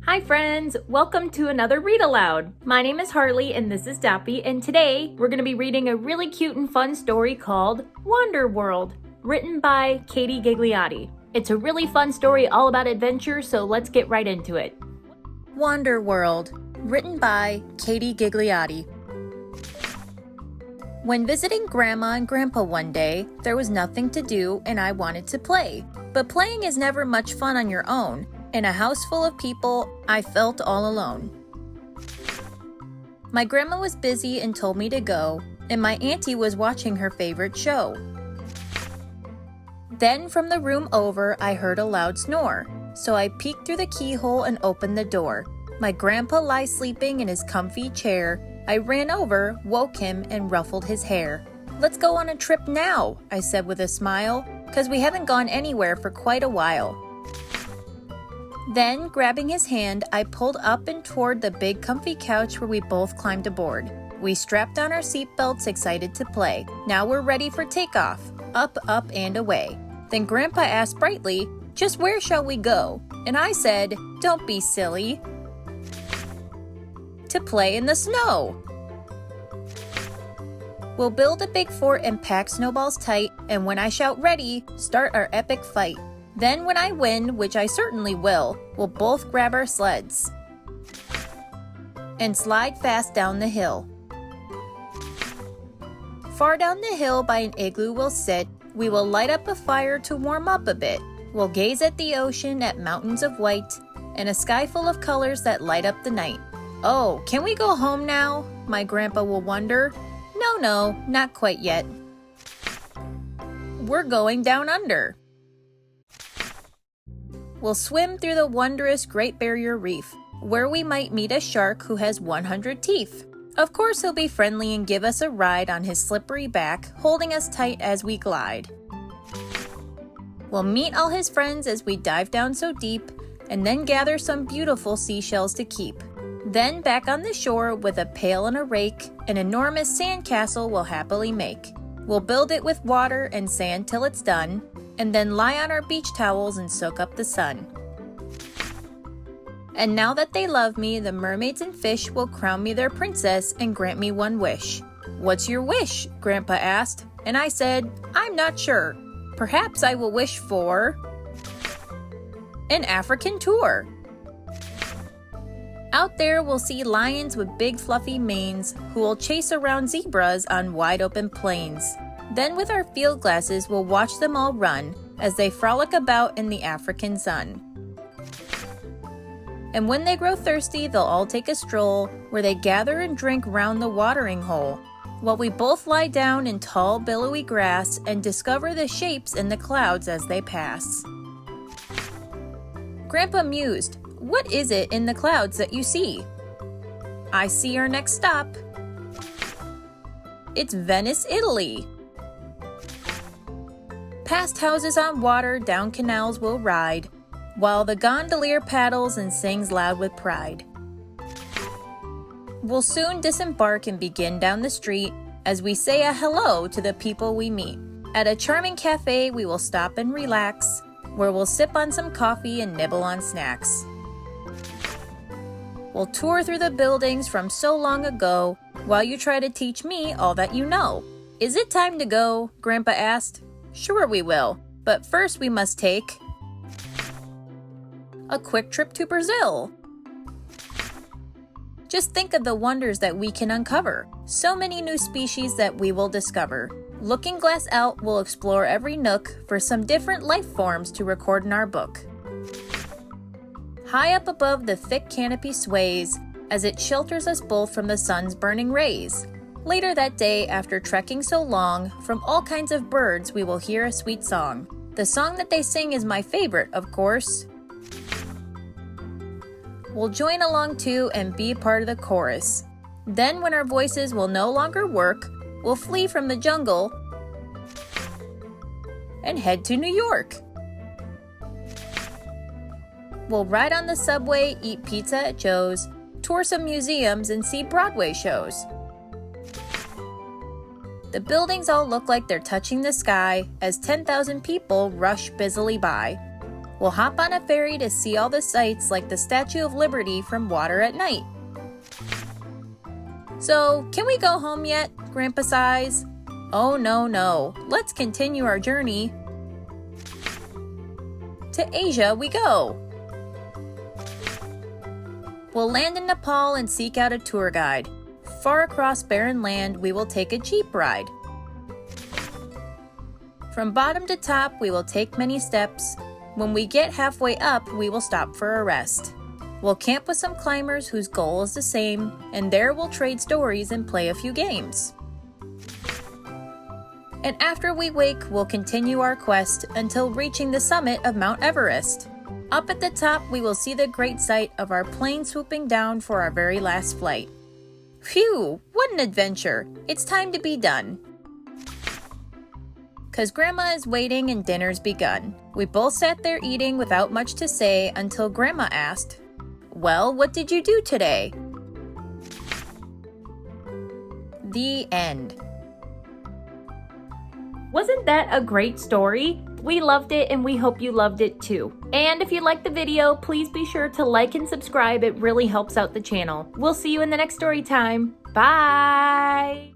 Hi friends, welcome to another Read Aloud. My name is Harley and this is Dappy, and today we're going to be reading a really cute and fun story called Wander World, written by Katie Gigliotti. It's a really fun story all about adventure, so let's get right into it. Wander World, written by Katie Gigliotti. When visiting Grandma and Grandpa one day, there was nothing to do and I wanted to play. But playing is never much fun on your own. In a house full of people, I felt all alone. My grandma was busy and told me to go, and my auntie was watching her favorite show. Then from the room over, I heard a loud snore, so I peeked through the keyhole and opened the door. My grandpa lies sleeping in his comfy chair. I ran over, woke him, and ruffled his hair. "Let's go on a trip now," I said with a smile, "'cause we haven't gone anywhere for quite a while." Then, grabbing his hand, I pulled up and toward the big comfy couch where we both climbed aboard. We strapped on our seatbelts, excited to play. Now we're ready for takeoff. Up, up, and away. Then Grandpa asked brightly, "Just where shall we go?" And I said, "Don't be silly. To play in the snow. We'll build a big fort and pack snowballs tight, and when I shout ready, start our epic fight. Then when I win, which I certainly will, we'll both grab our sleds and slide fast down the hill. Far down the hill by an igloo we'll sit. We will light up a fire to warm up a bit. We'll gaze at the ocean, at mountains of white, and a sky full of colors that light up the night. "Oh, can we go home now?" my grandpa will wonder. No, not quite yet. We're going down under. We'll swim through the wondrous Great Barrier Reef, where we might meet a shark who has 100 teeth. Of course, he'll be friendly and give us a ride on his slippery back, holding us tight as we glide. We'll meet all his friends as we dive down so deep, and then gather some beautiful seashells to keep. Then back on the shore with a pail and a rake, an enormous sand castle we'll happily make. We'll build it with water and sand till it's done, and then lie on our beach towels and soak up the sun. And now that they love me, the mermaids and fish will crown me their princess and grant me one wish. "What's your wish?" Grandpa asked, and I said, "I'm not sure. Perhaps I will wish for an African tour. Out there we'll see lions with big fluffy manes who will chase around zebras on wide open plains. Then with our field glasses we'll watch them all run as they frolic about in the African sun. And when they grow thirsty they'll all take a stroll where they gather and drink round the watering hole, while we both lie down in tall billowy grass and discover the shapes in the clouds as they pass." Grandpa mused, "What is it in the clouds that you see?" "I see our next stop. It's Venice, Italy. Past houses on water, down canals we'll ride, while the gondolier paddles and sings loud with pride. We'll soon disembark and begin down the street as we say a hello to the people we meet. At a charming cafe we will stop and relax, where we'll sip on some coffee and nibble on snacks. We'll tour through the buildings from so long ago, while you try to teach me all that you know." "Is it time to go?" Grandpa asked. "Sure we will, but first we must take a quick trip to Brazil. Just think of the wonders that we can uncover. So many new species that we will discover. Looking glass out, we'll explore every nook for some different life forms to record in our book. High up above the thick canopy sways as it shelters us both from the sun's burning rays. Later that day, after trekking so long, from all kinds of birds we will hear a sweet song. The song that they sing is my favorite, of course. We'll join along too and be part of the chorus. Then when our voices will no longer work, we'll flee from the jungle and head to New York. We'll ride on the subway, eat pizza at Joe's, tour some museums, and see Broadway shows. The buildings all look like they're touching the sky as 10,000 people rush busily by. We'll hop on a ferry to see all the sights like the Statue of Liberty from Water at Night. So, can we go home yet? Grandpa sighs. Oh no, let's continue our journey. To Asia we go. We'll land in Nepal and seek out a tour guide. Far across barren land, we will take a jeep ride. From bottom to top, we will take many steps. When we get halfway up, we will stop for a rest. We'll camp with some climbers whose goal is the same, and there we'll trade stories and play a few games. And after we wake, we'll continue our quest until reaching the summit of Mount Everest. Up at the top, we will see the great sight of our plane swooping down for our very last flight. Phew, what an adventure! It's time to be done. 'Cause Grandma is waiting and dinner's begun. We both sat there eating without much to say until Grandma asked, "Well, what did you do today?" The end. Wasn't that a great story? We loved it and we hope you loved it too. And if you liked the video, please be sure to like and subscribe. It really helps out the channel. We'll see you in the next story time. Bye!